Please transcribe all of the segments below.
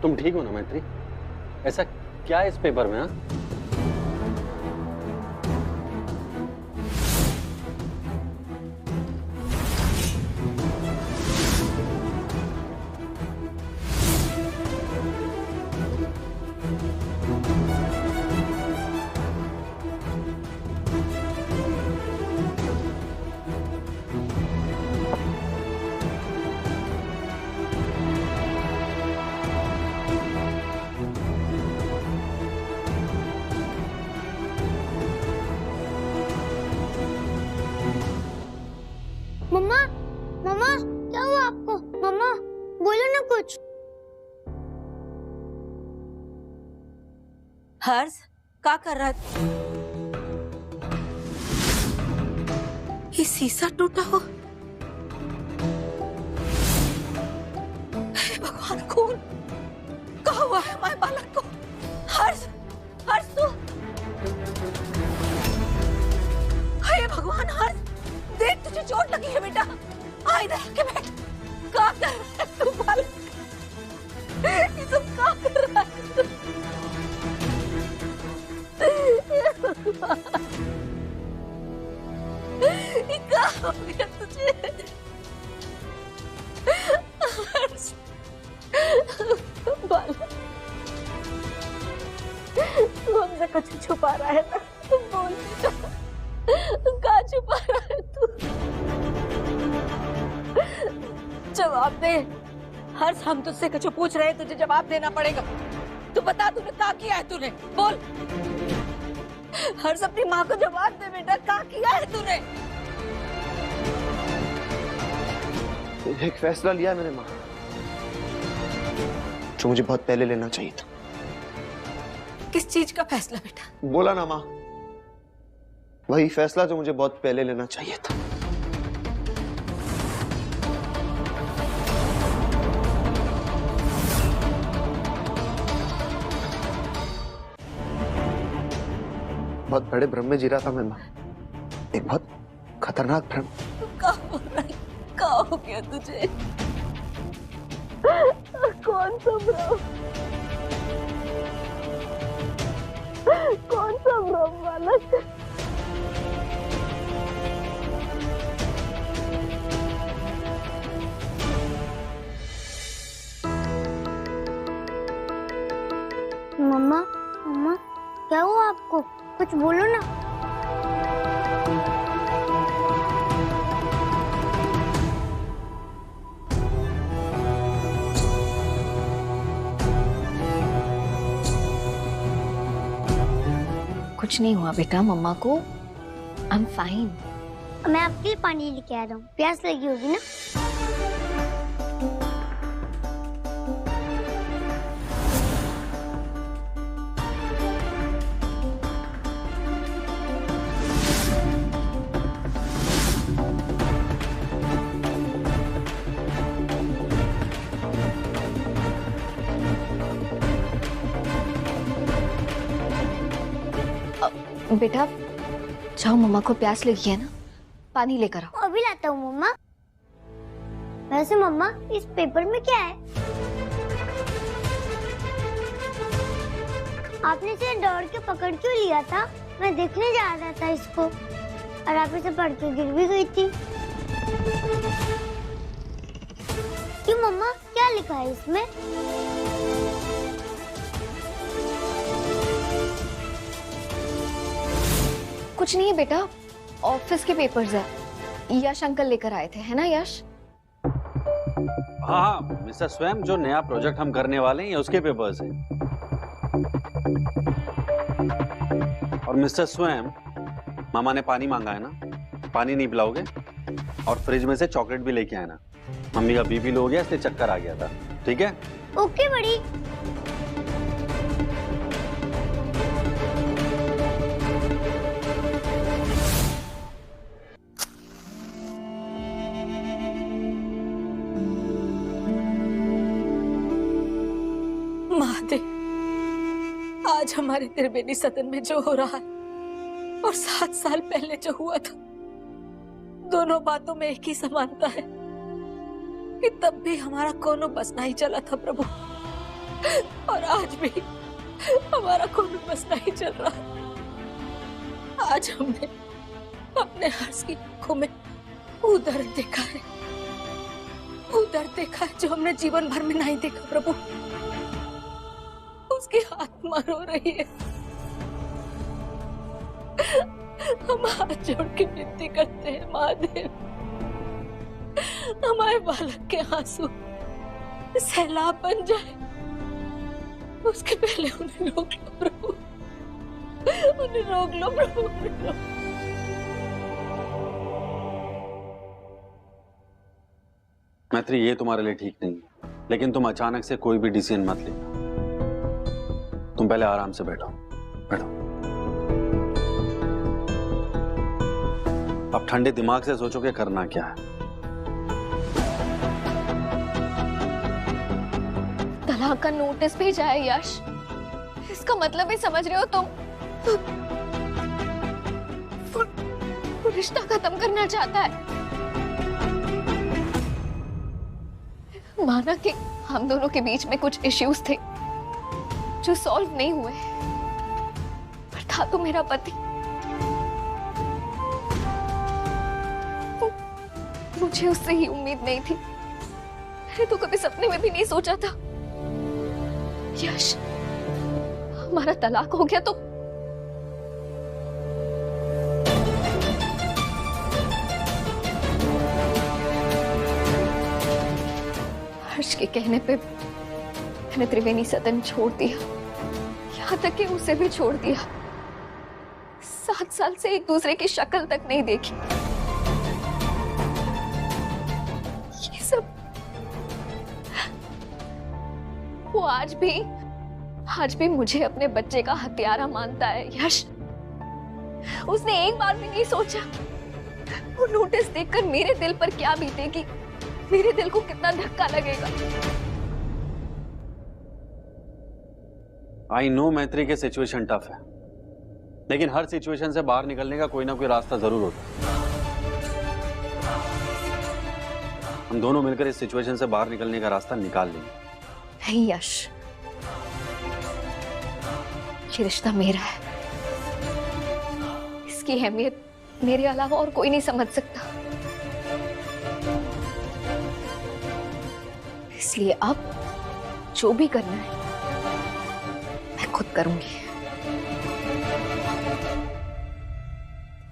तुम ठीक हो ना मैत्री? ऐसा क्या है इस पेपर में? हाँ, मम्मा, मम्मा, क्या हुआ आपको? मम्मा, बोलो ना कुछ। हर्ष, क्या कर रहा है? ये शीशा टूटा हो। हे भगवान, खून कहाँ हुआ है हमारे बालक को? हर्ष, हर्ष तू, हे भगवान हर्ष, देख तुझे चोट लगी है बेटा। आ इधर आके बैठ। क्या कर रहा है तू बालक? ये सब क्या कर रहा है तू? ये क्या हो गया तुझे? हर्ष, बालक, तू हमसे कुछ छुपा रहा है ना? तू बोल बेटा, क्या छुपा रहा है तू? जवाब दे हर्ष, हम तुझसे कुछ पूछ रहे हैं, तुझे जवाब देना पड़ेगा। तू बता, तूने क्या किया है? तूने बोल हर्ष, अपनी माँ को जवाब दे बेटा, क्या किया है तूने? एक फैसला लिया मैंने माँ, जो मुझे बहुत पहले लेना चाहिए था। किस चीज का फैसला बेटा? बोला ना माँ, वही फैसला जो मुझे बहुत पहले लेना चाहिए था। बहुत बड़े भ्रम में जी रहा था मैं माँ, एक बहुत खतरनाक भ्रम। क्या हो रहा है? क्या हो गया तुझे? कौन सा भ्रम? कौन सा भ्रम बालक? मम्मा, मम्मा, क्या हुआ आपको? कुछ बोलो ना। कुछ नहीं हुआ बेटा, मम्मा को आई एम फाइन। मैं आपके लिए पानी लेके आ रहा हूँ, प्यास लगी होगी ना? बेटा जाओ, मम्मा को प्यास लगी है ना, पानी लेकर आओ। अभी लाता हूँ मम्मा। वैसे मम्मा, इस पेपर में क्या है? आपने इसे दौड़ के पकड़ क्यों लिया था? मैं देखने जा रहा था इसको, और आप इसे पढ़ के गिर भी गई थी। क्यों मम्मा, क्या लिखा है इसमें? कुछ नहीं है बेटा, ऑफिस के पेपर्स है, यश अंकल लेकर आए थे, है ना यश? हाँ, मिस्टर स्वयं, जो नया प्रोजेक्ट हम करने वाले हैं उसके पेपर्स हैं। और मिस्टर स्वयं, मामा ने पानी मांगा है ना, पानी नहीं पिलाओगे? और फ्रिज में से चॉकलेट भी लेके आए ना, मम्मी का बीपी लो हो गया इसलिए चक्कर आ गया था, ठीक है? ओके बड़ी। महादेव, आज हमारे त्रिवेणी सदन में जो हो रहा है और 7 साल पहले जो हुआ था, दोनों बातों में एक ही समानता है कि तब भी हमारा कोनो बस नहीं चला था प्रभु। और आज भी हमारा खून बसना ही चल रहा है। आज हमने अपने हर्ष की आंखों में वो दर्द देखा है, वो दर्द देखा है जो हमने जीवन भर में नहीं देखा प्रभु। उसकी आत्मा रो रही है। हम हाथ जोड़ के विनती करते हैं महादेव, हमारे बालक के आंसू सैलाब बन जाए, उसके पहले उन्हें रोक लो प्रभु, उन्हें रोक लो प्रभु, उन्हें रोक। मैत्री, ये तुम्हारे लिए ठीक नहीं है, लेकिन तुम अचानक से कोई भी डिसीजन मत लेना। तुम पहले आराम से बैठो, बैठो। अब ठंडे दिमाग से सोचो कि करना क्या है। तलाक का नोटिस भेजा है यश, इसका मतलब ही समझ रहे हो तुम? वो रिश्ता खत्म करना चाहता है। माना कि हम दोनों के बीच में कुछ इश्यूज थे जो सॉल्व नहीं हुए, पर था तो मेरा पति। मुझे उससे ही उम्मीद नहीं थी। मैंने तो कभी सपने में भी नहीं सोचा था यश हमारा तलाक हो गया तो हर्ष के कहने पे मैंने त्रिवेणी सदन छोड़ दिया, यहाँ तक कि उसे भी छोड़ दिया। 7 साल से एक दूसरे की शक्ल तक नहीं देखी। ये सब वो आज भी मुझे अपने बच्चे का हत्यारा मानता है यश। उसने एक बार भी नहीं सोचा वो नोटिस देखकर मेरे दिल पर क्या बीतेगी, मेरे दिल को कितना धक्का लगेगा। आई नो मैत्री के सिचुएशन टफ है, लेकिन हर सिचुएशन से बाहर निकलने का कोई ना कोई रास्ता जरूर होता है। हम दोनों मिलकर इस सिचुएशन से बाहर निकलने का रास्ता निकाल लेंगे। नहीं यश, ये रिश्ता मेरा है, इसकी अहमियत मेरे अलावा और कोई नहीं समझ सकता। इसलिए अब जो भी करना है मैं खुद करूंगी।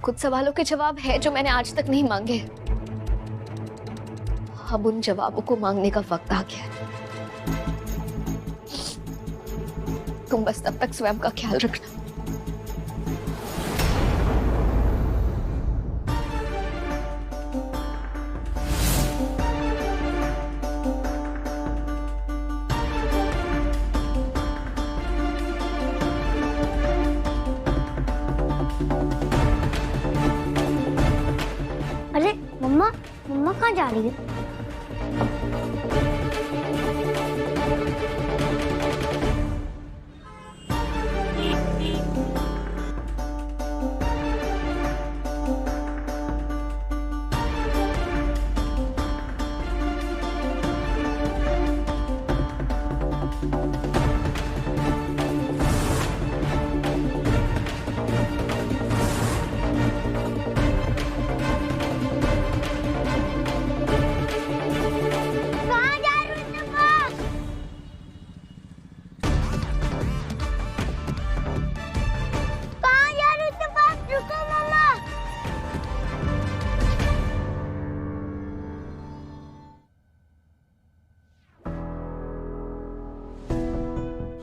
कुछ सवालों के जवाब है जो मैंने आज तक नहीं मांगे, अब उन जवाबों को मांगने का वक्त आ गया है। तुम बस तब तक स्वयं का ख्याल रखना। अरे मम्मा, मम्मा कहाँ जा रही है?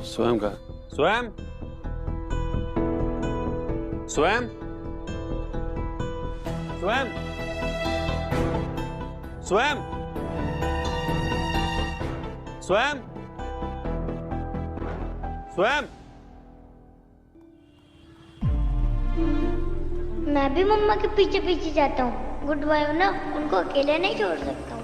स्वयं का स्वयं स्वयं स्वयं स्वयं स्वयं स्वयं। मैं भी मम्मा के पीछे पीछे जाता हूँ। गुड बॉय ना, उनको अकेले नहीं छोड़ सकता हूँ।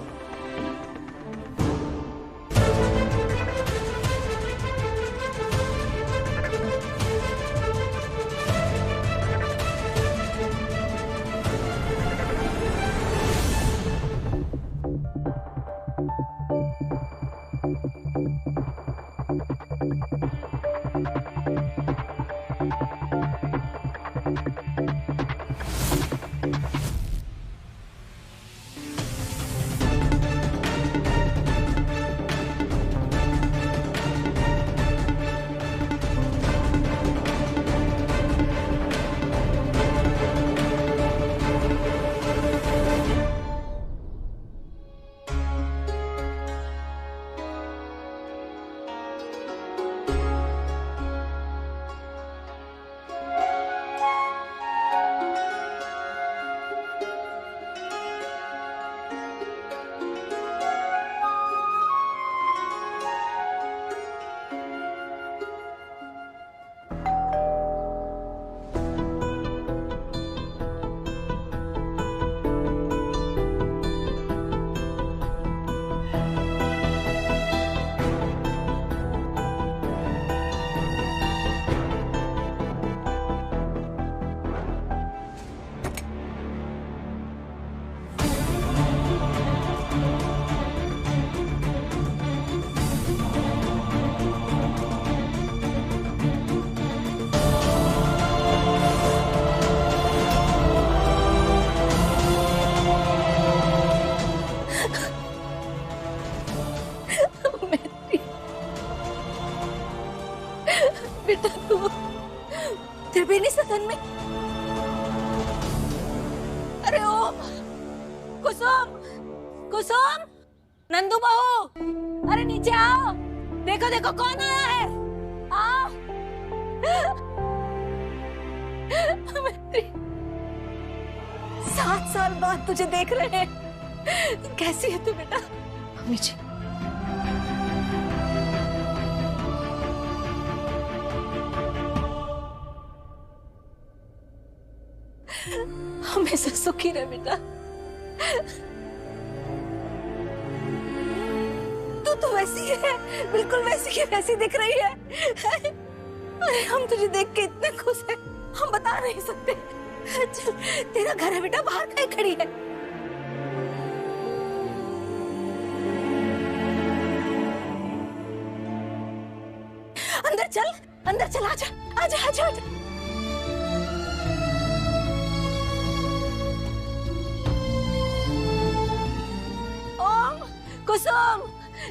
कुसुम, नंदू बहू, अरे नीचे आओ। देखो देखो कौन आया है, आओ। मैत्री, 7 साल बाद तुझे देख रहे हैं। कैसी है तू बेटा? मम्मी जी, हमेशा सुखी रहे बेटा। तू तो वैसी है, बिल्कुल वैसी की वैसी दिख रही है। अरे हम तुझे देख के इतने खुश हैं, हम बता नहीं सकते। चल, तेरा घर है बेटा, बाहर काहे खड़ी है? अंदर चल, अंदर चल, आजा आजा आजा आजा। ओम, कुसुम,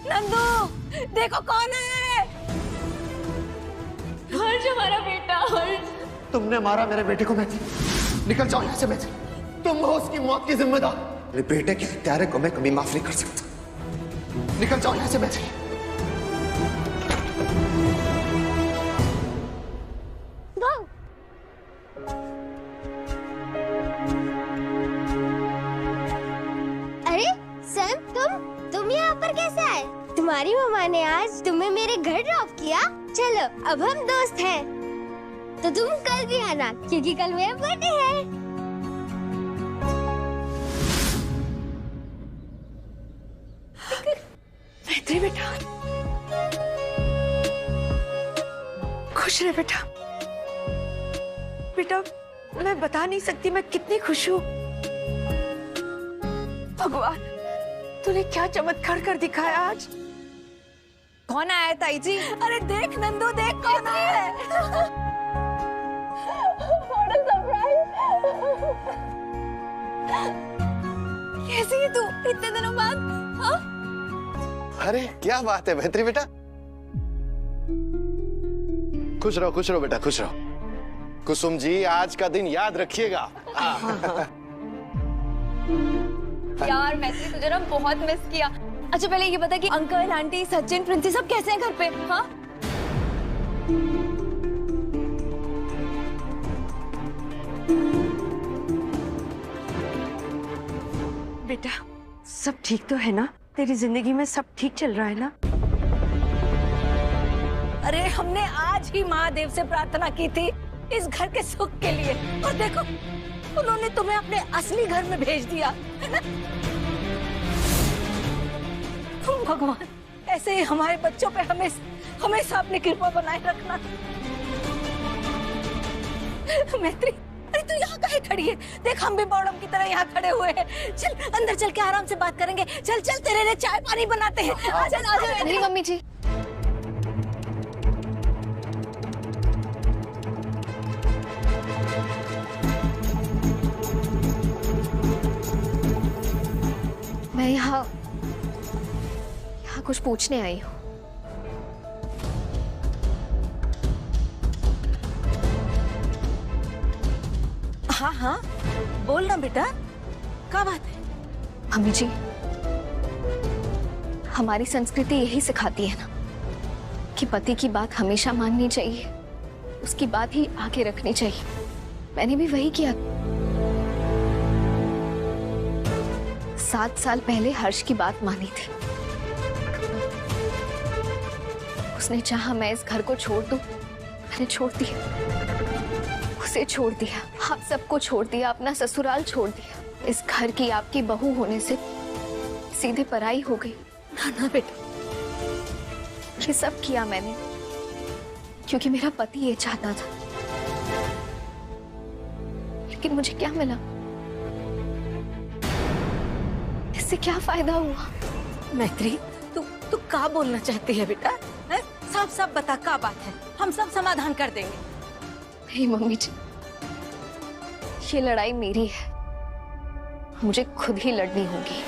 नंदू, देखो कौन है। हर्ष हमारा बेटा, हर्ष। तुमने मारा मेरे बेटे को मैथिली, निकल जाओ यहाँ से मैथिली। तुम हो उसकी मौत की जिम्मेदार। मेरे बेटे के हत्यारे को मैं कभी माफ नहीं कर सकता। निकल जाओ यहाँ से मैथिली। वाह, अरे सैम, तुम यहाँ पर कैसे आए? तुम्हारी मम्मा ने आज तुम्हें मेरे घर ड्रॉप किया। चलो अब हम दोस्त हैं। तो तुम कल भी आना, क्योंकि कल मेरा बर्थडे है। मैत्री बेटा, खुश रहे बेटा। बेटा, मैं बता नहीं सकती मैं कितनी खुश हूँ। भगवान, तूने क्या चमत्कार कर दिखाया आज। कौन आया ताई जी? अरे देख नंदू, देख कौन आया है। कैसी है तू इतने दिनों बाद? हाँ? अरे क्या बात है मैत्री बेटा। खुश रहो बेटा, खुश रहो। कुसुम जी, आज का दिन याद रखिएगा। यार मैत्री, तुझे ना बहुत मिस किया। अच्छा पहले ये बता कि अंकल, आंटी, सचिन, प्रिंसी सब कैसे हैं घर पे? हाँ? बेटा, सब ठीक तो है ना? तेरी जिंदगी में सब ठीक चल रहा है ना? अरे हमने आज ही महादेव से प्रार्थना की थी इस घर के सुख के लिए, और देखो उन्होंने तुम्हें अपने असली घर में भेज दिया, है ना? भगवान, ऐसे ही हमारे बच्चों पे हमेशा अपनी कृपा बनाए रखना। मैत्री, अरे तू यहाँ काहे खड़ी है? देख हम भी बौड़म की तरह यहाँ खड़े हुए हैं। चल अंदर चल के आराम से बात करेंगे। चल चल, तेरे लिए चाय पानी बनाते हैं। चल आ जाओ। नहीं मम्मी जी, मैं यहाँ कुछ पूछने आई हूँ। हाँ हाँ, बोल ना बेटा, क्या बात है? मम्मी जी, हमारी संस्कृति यही सिखाती है ना कि पति की बात हमेशा माननी चाहिए, उसकी बात ही आगे रखनी चाहिए। मैंने भी वही किया। 7 साल पहले हर्ष की बात मानी थी। उसने चाहा मैं इस घर को छोड़ दूं, मैंने छोड़ दिया। उसे छोड़ दिया, आप सबको छोड़ दिया, अपना ससुराल छोड़ दिया। इस घर की आपकी बहू होने से सीधे पराई हो गई। ना ना बेटा, ये सब किया मैंने क्योंकि मेरा पति ये चाहता था। लेकिन मुझे क्या मिला? इससे क्या फायदा हुआ? मैत्री, तू क्या बोलना चाहती है बेटा? साफ साफ बता, क्या बात है? हम सब समाधान कर देंगे। नहीं मम्मी जी, ये लड़ाई मेरी है, मुझे खुद ही लड़नी होगी।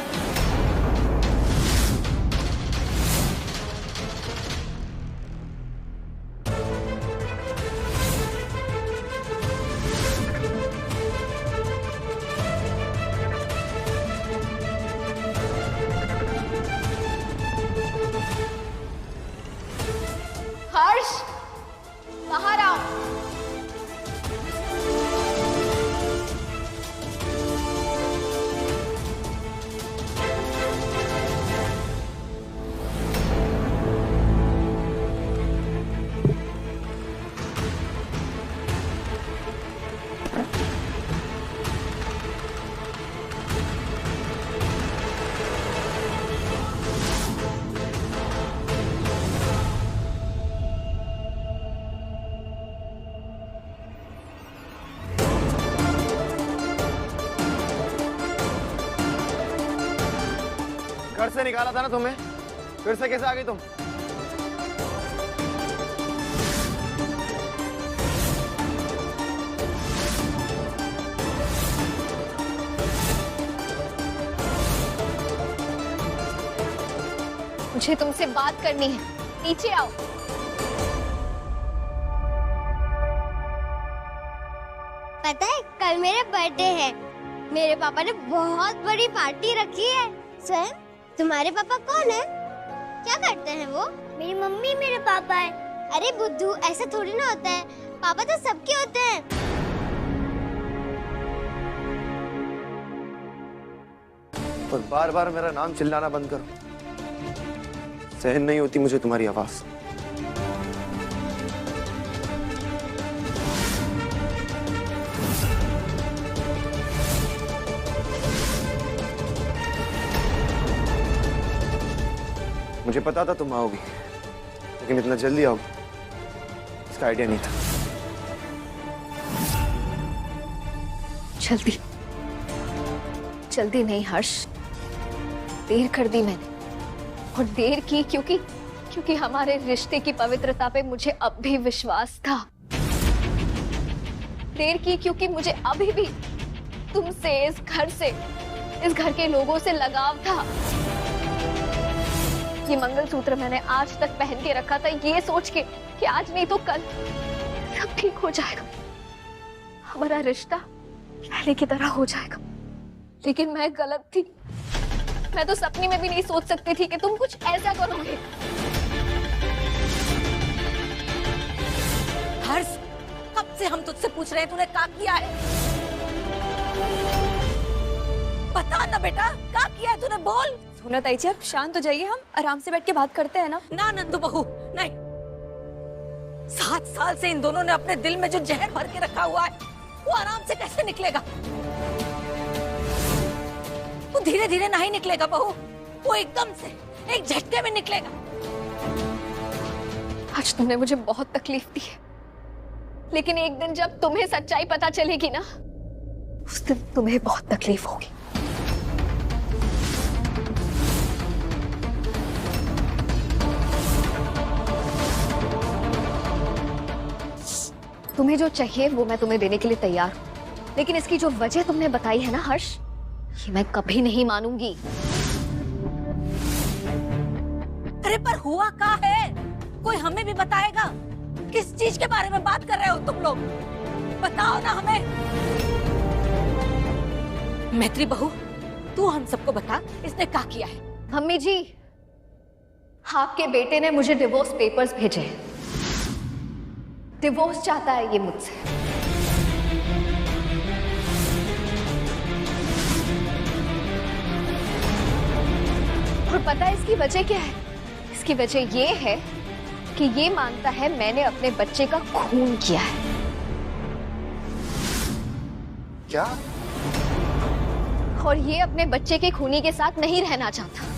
घर से निकाला था ना तुम्हें, फिर से कैसे आ गई तुम? मुझे तुमसे बात करनी है, नीचे आओ। पता है कल मेरा बर्थडे है, मेरे पापा ने बहुत बड़ी पार्टी रखी है। स्वयं तुम्हारे पापा कौन है? क्या करते हैं वो? मेरी मम्मी मेरे पापा है। अरे बुद्धू, ऐसा थोड़ी ना होता है, पापा तो सबके होते हैं। और बार बार मेरा नाम चिल्लाना बंद करो, सहन नहीं होती मुझे तुम्हारी आवाज। मुझे पता था तुम आओगी, लेकिन इतना जल्दी आओगी इसका आइडिया नहीं था। जल्दी जल्दी नहीं हर्ष, देर कर दी मैंने, और देर की क्योंकि हमारे रिश्ते की पवित्रता पे मुझे अब भी विश्वास था। देर की क्योंकि मुझे अभी भी तुमसे, इस घर से, इस घर के लोगों से लगाव था। ये मंगलसूत्र मैंने आज तक पहन के रखा था, ये सोच के कि आज नहीं तो कल सब ठीक हो जाएगा, हमारा रिश्ता पहले की तरह हो जाएगा। लेकिन मैं गलत थी, मैं तो सपने में भी नहीं सोच सकती थी कि तुम कुछ ऐसा करोगे। हर्ष, कब से हम तुझसे पूछ रहे हैं तूने क्या किया है? बता ना बेटा, क्या किया है तूने, बोल। सोना ताई जी, आप शांत हो जाइए, हम आराम से बैठ के बात करते हैं ना। ना नंदू बहू, नहीं। 7 साल से इन दोनों ने अपने दिल में जो जहर भर के रखा हुआ है, वो आराम से कैसे निकलेगा? वो धीरे धीरे नहीं निकलेगा बहू, वो एकदम से एक झटके में निकलेगा। आज तुमने मुझे बहुत तकलीफ दी है, लेकिन एक दिन जब तुम्हें सच्चाई पता चलेगी ना, उस दिन तुम्हें बहुत तकलीफ होगी। तुम्हें जो चाहिए वो मैं तुम्हें देने के लिए तैयार हूं, लेकिन इसकी जो वजह तुमने बताई है ना हर्ष, ये मैं कभी नहीं मानूंगी। अरे पर हुआ क्या है? कोई हमें भी बताएगा? किस चीज के बारे में बात कर रहे हो तुम लोग? बताओ ना हमें। मैत्री बहू, तू हम सबको बता, इसने क्या किया है? मम्मी जी, आपके बेटे ने मुझे डिवोर्स पेपर्स भेजे हैं। डिवोर्स चाहता है ये मुझसे। और पता है इसकी वजह क्या है? इसकी वजह ये है कि ये मानता है मैंने अपने बच्चे का खून किया है। क्या? और ये अपने बच्चे के खूनी के साथ नहीं रहना चाहता।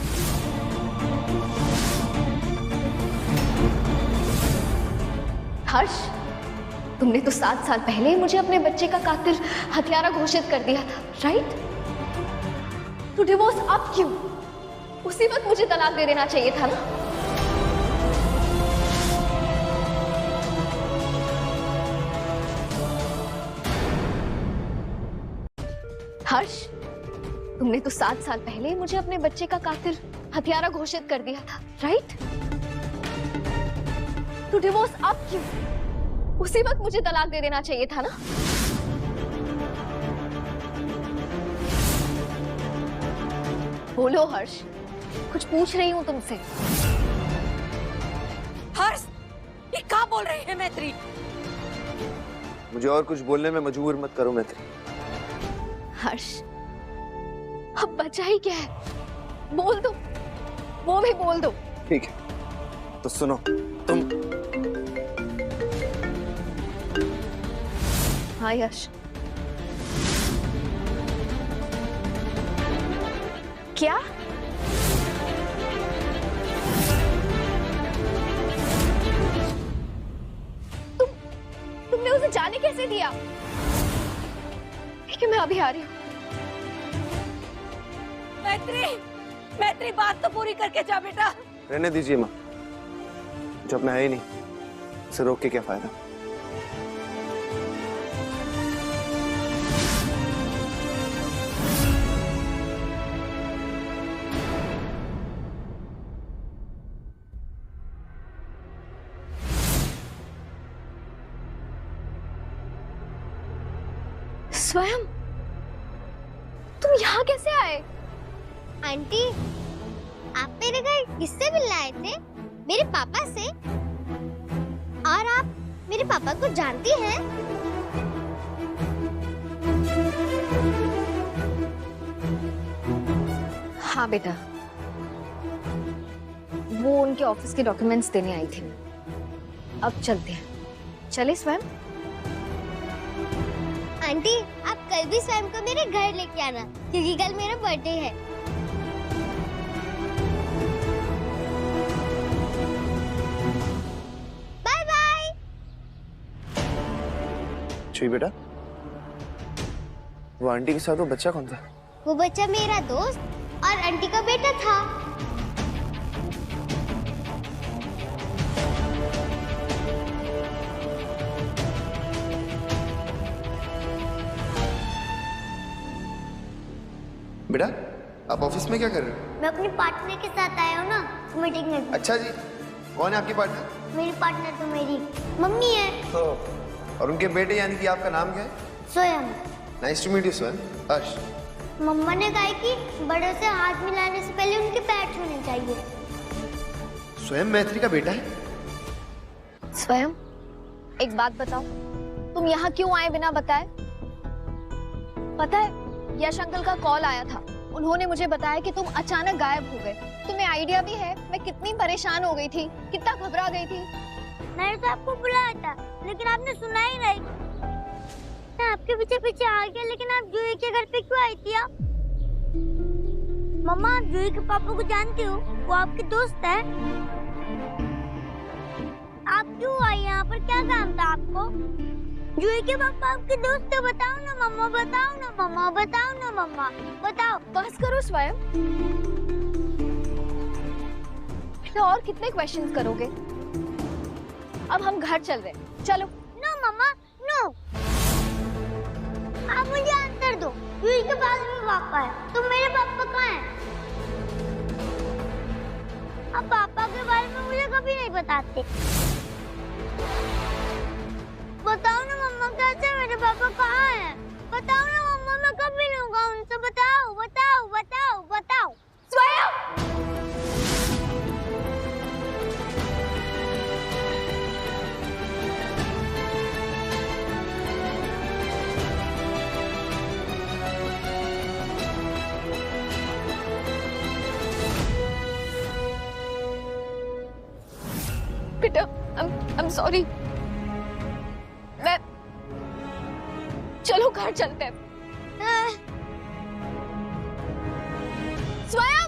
हर्ष, तुमने तो 7 साल पहले ही मुझे अपने बच्चे का कातिल, हत्यारा घोषित कर दिया था, राइट? तो डिवोर्स अब क्यों? उसी वक्त मुझे तलाक दे देना चाहिए था ना। हर्ष, तुमने तो 7 साल पहले ही मुझे अपने बच्चे का कातिल, हत्यारा घोषित कर दिया था, राइट? तो डिवोर्स अब क्यों? उसी वक्त मुझे तलाक दे देना चाहिए था ना। बोलो हर्ष, कुछ पूछ रही हूं तुमसे। हर्ष, ये क्या बोल रही है मैत्री? मुझे और कुछ बोलने में मजबूर मत करो मैत्री। हर्ष, अब बचा ही क्या है? बोल दो, वो भी बोल दो। ठीक है, तो सुनो, तुम। हाँ यश, क्या? तुमने उसे जाने कैसे दिया? ठीक है, मैं अभी आ रही हूँ। मैत्री, मैत्री बात तो पूरी करके जा बेटा। रहने दीजिए माँ, जब मैं है ही नहीं, इसे रोक के क्या फायदा। स्वयं तुम यहाँ कैसे आए? आंटी, आप मेरे घर किससे मिलने आए थे? मेरे पापा से? और आप मेरे पापा को जानती हैं? हाँ बेटा, वो उनके ऑफिस के डॉक्यूमेंट्स देने आई थी। अब चलते हैं। चले स्वयं? आंटी, आप कल भी स्वयं को मेरे घर लेके आना, क्योंकि कल मेरा बर्थडे है। Bye bye. जी बेटा, वो आंटी के साथ वो बच्चा कौन था? वो बच्चा मेरा दोस्त और आंटी का बेटा था। बेटा, आप ऑफिस में क्या कर रहे हो? मैं अपनी पार्टनर के साथ आया हूँ ना मीटिंग में। अच्छा जी, कौन है आपकी पार्टनर? मेरी पार्टनर तो मेरी मम्मी है। और उनके बेटे यानी कि आपका नाम क्या है? स्वयं। नाइस टू मीट यू स्वयं। हर्ष। मम्मा ने कहा कि बड़ों से हाथ मिलाने से पहले उनके पैर छूने चाहिए। स्वयं मैत्री का बेटा है? स्वयं, एक बात बताओ, तुम यहाँ क्यों आए बिना बताए? पता है, यश अंकल का कॉल आया था। उन्होंने मुझे बताया कि तुम अचानक गायब हो गए। तुम्हें आइडिया भी है मैं कितनी परेशान हो गई थी, कितना घबरा गई थी। मैंने तो आपको बुलाया था, लेकिन आपने सुना ही नहीं। मैं आपके पीछे पीछे आ गया, लेकिन आप जूही के घर पे क्यों आई थी आप? मम्मा, आप जूही के पापा को जानती हो? वो आपके दोस्त है। आप क्यों आई यहाँ पर? क्या काम था आपको? जूही के पापा आपके दोस्त है। बताओ ना मम्मा, बताओ ना मम्मा, बताओ ना मम्मा, बताओ। बस करो स्वयं। तो और कितने क्वेश्चंस करोगे? अब हम घर चल रहे हैं, चलो। नो मम्मा, नो। आप मुझे आंसर दो। जूही के पास भी पापा है, तो मेरे पापा कहाँ हैं? आप पापा के बारे में मुझे कभी नहीं बताते। बताओ ना मम्मा, कैसे मेरे पापा कहाँ हैं? बताओ ना मम्मा, मैं कब मिलूंगा उनसे? बताओ बताओ बताओ बताओ। स्वयं! बेटा, I'm sorry। मैं, चलो घर चलते हैं। स्वयं!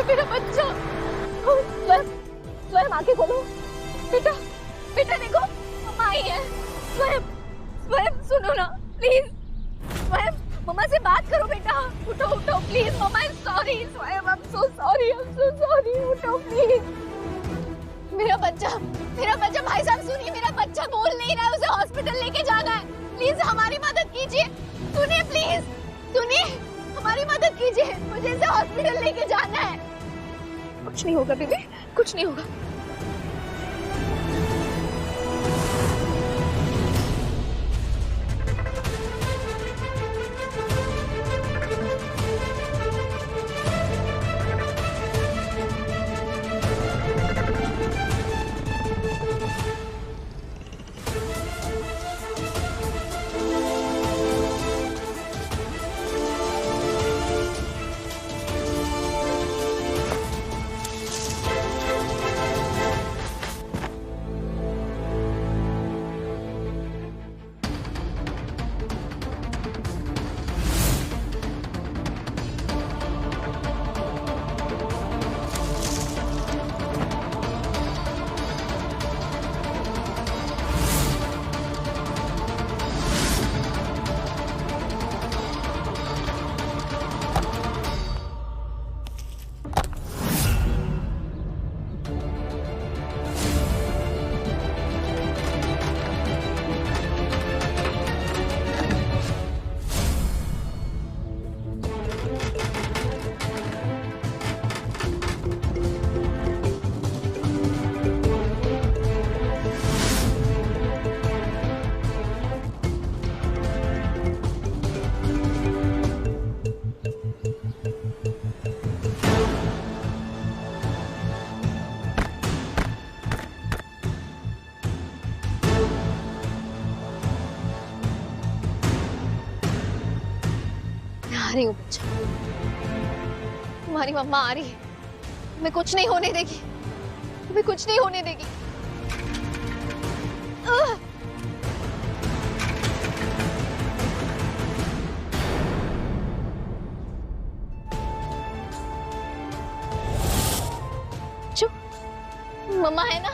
मेरा बच्चा। स्वयं आके खोलो। बेटा, बेटा देखो, मम्मा आई है। स्वयं, स्वयं सुनो ना प्लीज। स्वयं, मम्मा से बात करो बेटा। उठो उठो प्लीज। मम्मा, सॉरी स्वयं, I'm so sorry, I'm so sorry। उठो प्लीज। मेरा बच्चा भाई साहब सुनिए, मेरा बच्चा बोल नहीं रहा है, उसे हॉस्पिटल लेके जाना है। प्लीज हमारी मदद कीजिए, सुनिए प्लीज, सुनिए हमारी मदद कीजिए, मुझे इसे हॉस्पिटल लेके जाना है। कुछ नहीं होगा बेबी, कुछ नहीं होगा। आ रही हूँ बच्चा, तुम्हारी मम्मा आ रही है, तुम्हें कुछ नहीं होने देगी, तुम्हें कुछ नहीं होने देगी। चुप, मम्मा है ना,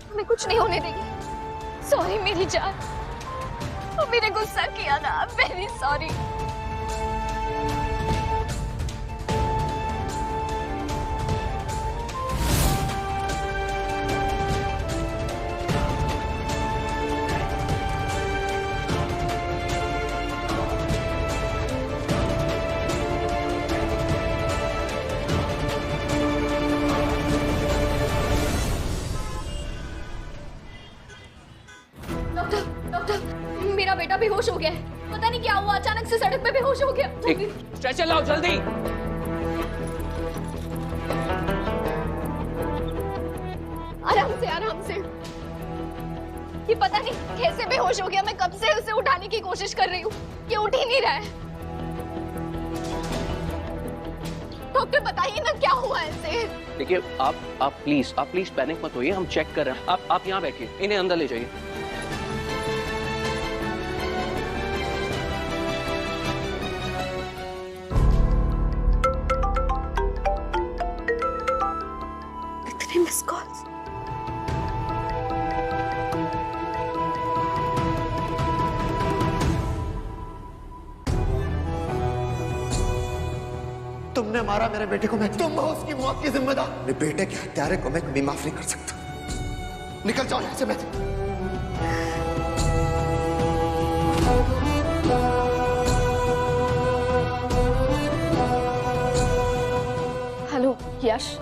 तुम्हें कुछ नहीं होने देगी। सॉरी मेरी जान, और मैंने गुस्सा किया ना, वेरी सॉरी। मेरा बेटा बेहोश हो गया है, पता नहीं क्या हुआ, अचानक से सड़क पे बेहोश हो गया। स्ट्रेचर लाओ जल्दी। आराम से, आराम से। ये पता नहीं कैसे बेहोश हो गया, मैं कब से उसे उठाने की कोशिश कर रही हूँ, ये उठ ही नहीं रहा है। डॉक्टर बताइए ना क्या हुआ इसे। देखिए आप प्लीज पैनिक मत होइए, हम चेक कर रहे हैं। आप यहाँ बैठिए, इन्हें अंदर ले जाइए। Miss calls. तुमने मारा मेरे बेटे को, मैं तुम हो उसकी मौत की जिम्मेदार। मेरे बेटे के हत्यारे को मैं कभी माफ नहीं कर सकता। निकल जाओ यहाँ से। मैं हेलो यश,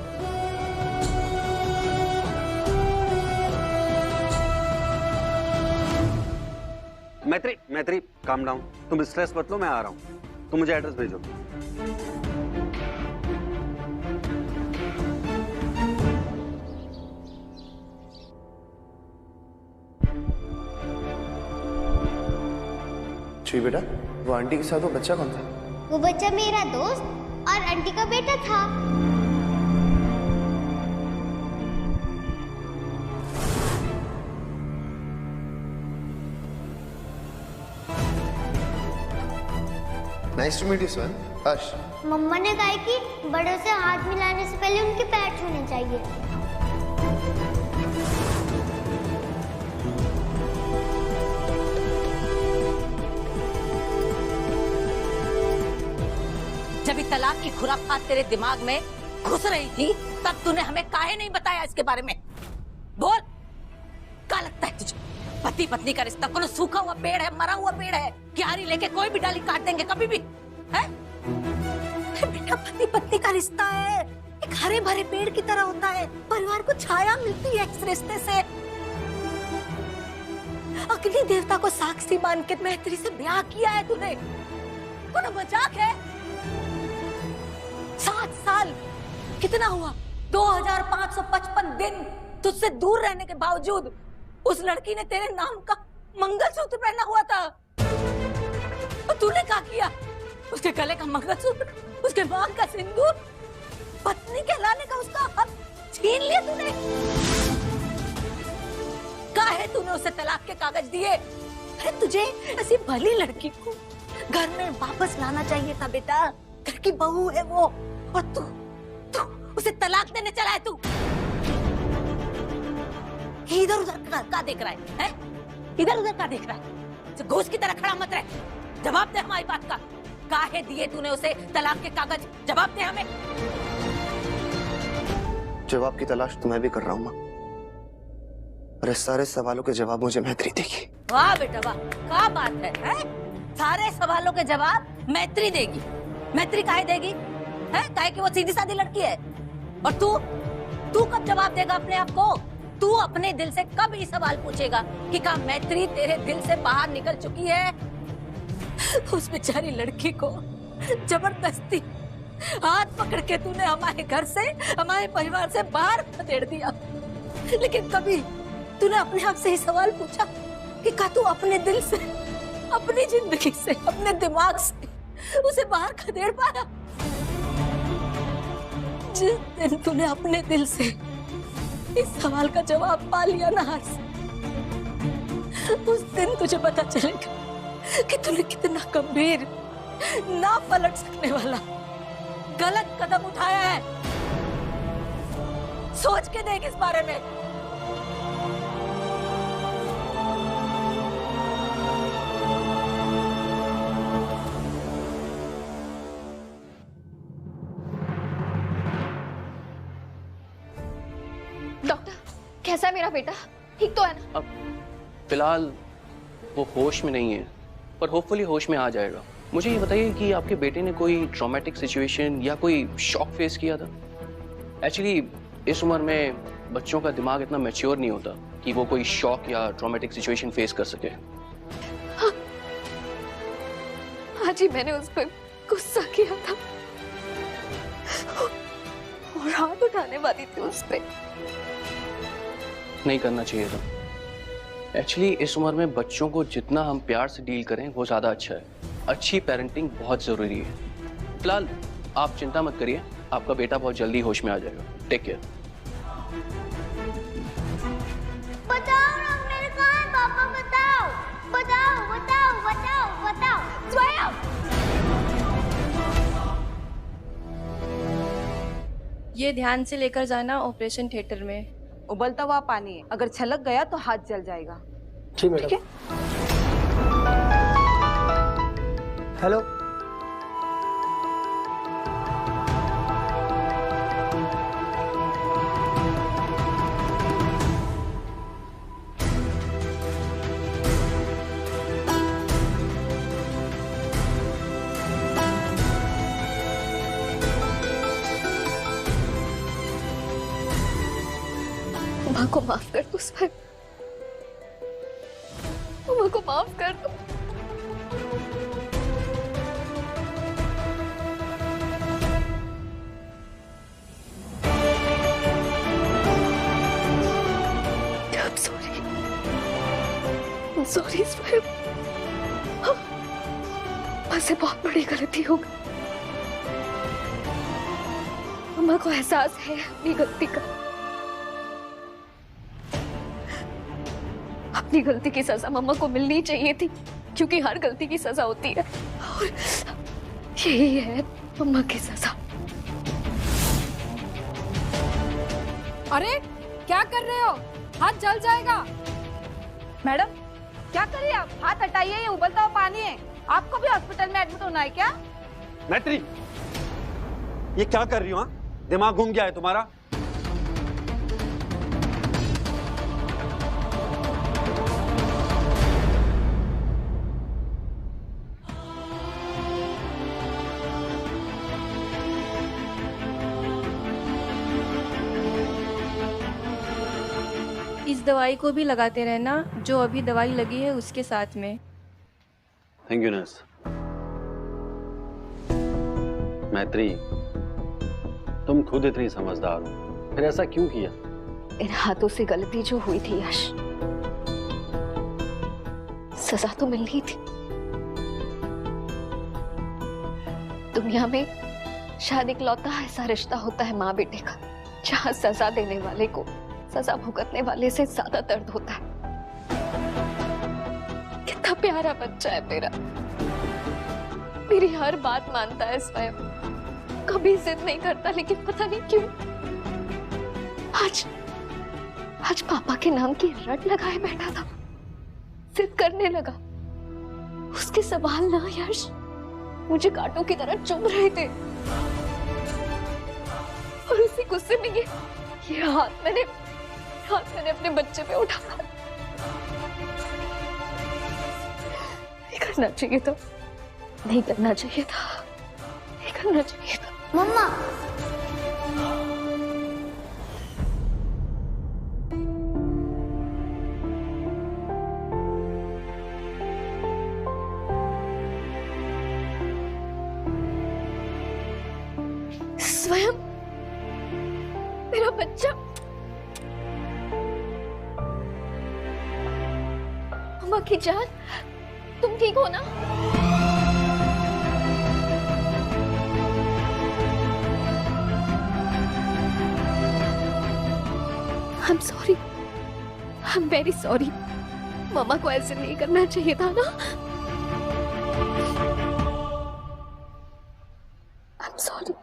मैत्री काम डाउन, तुम स्ट्रेस मत लो, मैं आ रहा हूँ, तुम मुझे एड्रेस भेजो। जी बेटा, वो आंटी के साथ वो बच्चा कौन था? वो बच्चा मेरा दोस्त और आंटी का बेटा था। नाइस टू मीट यू स्वयं। हर्ष। मम्मा ने कहा कि बड़ों से हाथ मिलाने से पहले उनके पैर छूने चाहिए। जब ये तलाक की खुरापात तेरे दिमाग में घुस रही थी, तब तूने हमें काहे नहीं बताया इसके बारे में? क्या लगता है तुझे? पति पत्नी का रिश्ता कोनो सूखा हुआ पेड़ है, मरा हुआ पेड़ है? क्यारी लेके कोई भी डाली काट देंगे कभी भी, है? बेटा, पति पत्नी का रिश्ता है, एक हरे भरे पेड़ की तरह होता है। परिवार को छाया मिलती है इस रिश्ते से। अग्नि देवता को साक्षी मान के मैत्री से ब्याह किया है तूने, कोनो मजाक है? 7 साल कितना हुआ? 2555 दिन तुझसे दूर रहने के बावजूद उस लड़की ने तेरे नाम का मंगलसूत्र पहना हुआ था, और तूने क्या किया? उसके गले का मंगलसूत्र, उसके मांग का सिंदूर, पत्नी कहलाने का उसका हक छीन लिया तूने। काहे तूने उसे तलाक के कागज दिए? अरे तुझे ऐसी भली लड़की को घर में वापस लाना चाहिए था बेटा, घर की बहू है वो, और तू उसे तलाक देने चला है तू। इधर उधर क्या देख रहा है, हैं? इधर उधर क्या देख रहा है? तो घूस की तरह खड़ा मत रह, जवाब दे हमारी बात का। काहे दिए तूने उसे तलाक के कागज? जवाब दे हमें। जवाब की तलाश तो मैं भी कर रहा हूँ माँ, अरे सारे सवालों के जवाब मुझे मैत्री देगी। वाह बेटा वाह, क्या बात है, हैं? सारे सवालों के जवाब मैत्री देगी। मैत्री काहे देगी, है? काहे कि वो सीधी सादी लड़की है। और तू कब जवाब देगा अपने आप को? तू अपने दिल से कब ये सवाल पूछेगा कि क्या मैत्री तेरे दिल से बाहर निकल चुकी है? उस बेचारी लड़की को जबरदस्ती हाथ पकड़ के तूने हमारे घर से, हमारे परिवार से बाहर खदेड़ दिया, लेकिन कभी तूने अपने आप से ही सवाल पूछा कि क्या तू अपने दिल से, अपनी जिंदगी से, अपने दिमाग से उसे बाहर खदेड़ पाया? जिस दिन तूने अपने दिल से इस सवाल का जवाब पा लिया ना हर्ष, उस दिन तुझे पता चलेगा कि तूने कितना गंभीर, ना पलट सकने वाला गलत कदम उठाया है। सोच के देख इस बारे में। डॉक्टर, कैसा है मेरा बेटा? ठीक तो है ना? अब फिलहाल वो होश में नहीं है, पर होपफुली होश में आ जाएगा। मुझे ये बताइए कि आपके बेटे ने कोई ट्रॉमेटिक सिचुएशन या कोई शॉक फेस किया था? एक्चुअली इस उम्र में बच्चों का दिमाग इतना मैच्योर नहीं होता कि वो कोई शॉक या ट्रॉमेटिक सिचुएशन फेस कर सके। आज ही मैंने उस पर गुस्सा किया था और हाथ उठाने वाली थी उस पर। नहीं करना चाहिए था। एक्चुअली इस उम्र में बच्चों को जितना हम प्यार से डील करें वो ज्यादा अच्छा है। अच्छी पेरेंटिंग बहुत जरूरी है। फिलहाल आप चिंता मत करिए, आपका बेटा बहुत जल्दी होश में आ जाएगा। Take care. बताओ ना, मेरे कहाँ है पापा? बताओ बताओ बताओ बताओ बताओ। स्वयं ये ध्यान से लेकर जाना ऑपरेशन थिएटर में। उबलता हुआ पानी है, अगर छलक गया तो हाथ जल जाएगा। ठीक मैडम। हेलो, माँ को माफ कर दो सर, माँ को माफ कर दो। सॉरी स्वयं, मुझसे बहुत बड़ी गलती हो गई। अम्मा को एहसास है अपनी गलती का। अपनी गलती की सजा मम्मा को मिलनी चाहिए थी, क्योंकि हर गलती की सजा होती है और यही है मम्मा की सजा। अरे क्या कर रहे हो? हाथ जल जाएगा। मैडम क्या करिए आप? हाथ हटाइए, ये उबलता हुआ पानी है। आपको भी हॉस्पिटल में एडमिट होना है क्या? मैत्री, ये क्या कर रही हो? दिमाग घूम गया है तुम्हारा? दवाई को भी लगाते रहना जो अभी दवाई लगी है उसके साथ में। Thank you nurse. मैत्री, तुम खुद इतनी समझदार हो, फिर ऐसा क्यों किया? इन हाथों से गलती जो हुई थी यश, सजा तो मिलनी थी। दुनिया में शादी इकलौता ऐसा रिश्ता होता है माँ बेटे का, जहाँ सजा देने वाले को सजा भुगतने वाले से ज्यादा दर्द होता है। कितना प्यारा बच्चा है मेरा, मेरी हर बात मानता है स्वयं, कभी जिद नहीं करता, लेकिन पता नहीं क्यों आज पापा के नाम की रट लगाए बैठा था, जिद करने लगा। उसके सवाल ना यश मुझे कांटों की तरह चुभ रहे थे, और उसी गुस्से में ये हाथ मैंने अपने बच्चे पे उठाया। नहीं करना चाहिए था, नहीं करना चाहिए था, नहीं करना चाहिए था। मम्मा, स्वयं मेरा बच्चा। मम्मा की जान, तुम ठीक हो ना? I'm sorry, I'm very sorry। मम्मा को ऐसे नहीं करना चाहिए था ना। I'm sorry,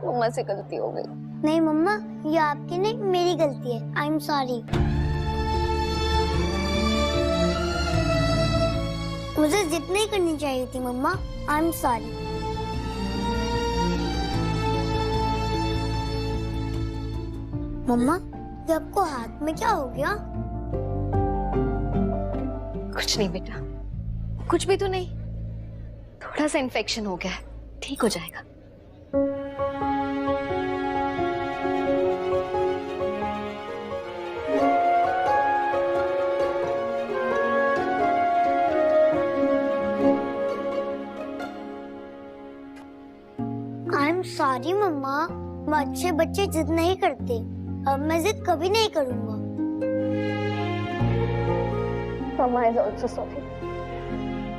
मम्मा से गलती हो गई। नहीं मम्मा, ये आपकी नहीं मेरी गलती है। I am sorry. मुझे जिद नहीं करनी चाहिए थी मम्मा। I am sorry. मम्मा, ये आपको हाथ में क्या हो गया? कुछ नहीं बेटा, कुछ भी तो नहीं, थोड़ा सा इन्फेक्शन हो गया है, ठीक हो जाएगा। आई एम सॉरी मम्मा, मैं अच्छे बच्चे जिद नहीं करते। अब मैं जिद कभी नहीं करूंगा। मम्मा इज ऑल्सो सॉरी।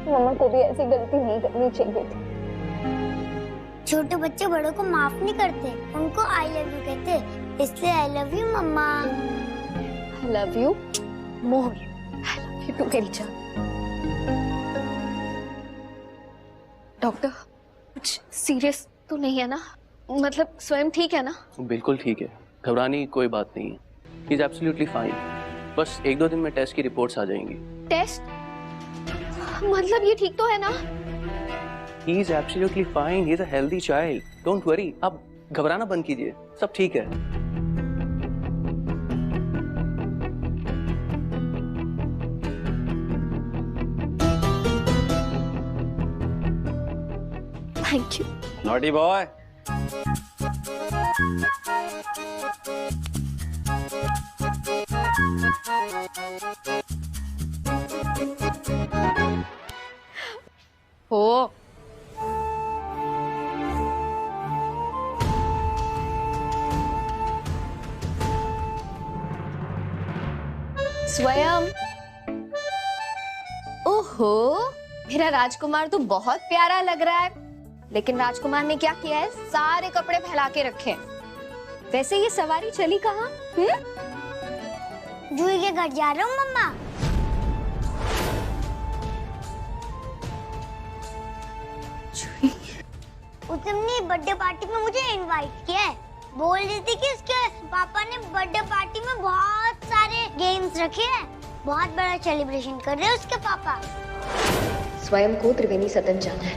मम्मा को भी ऐसी गलती नहीं करनी चाहिए थी। छोटे बच्चे बड़ों को माफ नहीं करते, उनको आई लव यू कहते, इसलिए I love you mamma. I love you more. I love you too मेरी जान। डॉक्टर, कुछ सीरियस तो नहीं है ना? मतलब स्वयं ठीक है ना? बिल्कुल ठीक है, घबराने की कोई बात नहीं है। He is absolutely fine. बस 1-2 दिन में टेस्ट की रिपोर्ट्स आ जाएंगी। टेस्ट? मतलब ये ठीक तो है ना? He is absolutely fine, he is a healthy child, don't worry. आप घबराना बंद कीजिए, सब ठीक है। Thank you. Naughty boy. हो स्वयं। ओहो, मेरा राजकुमार तो बहुत प्यारा लग रहा है, लेकिन राजकुमार ने क्या किया है, सारे कपड़े फैला के रखे। वैसे ये सवारी चली कहाँ? जूही के घर जा रहा हूँ मम्मा। उसने अपनी बर्थडे पार्टी में मुझे इनवाइट किया है। बोल रही थी कि उसके पापा ने बर्थडे पार्टी में बहुत सारे गेम्स रखे हैं, बहुत बड़ा सेलिब्रेशन कर रहे हैं उसके पापा। स्वयं को त्रिवेणी सदन जाना है।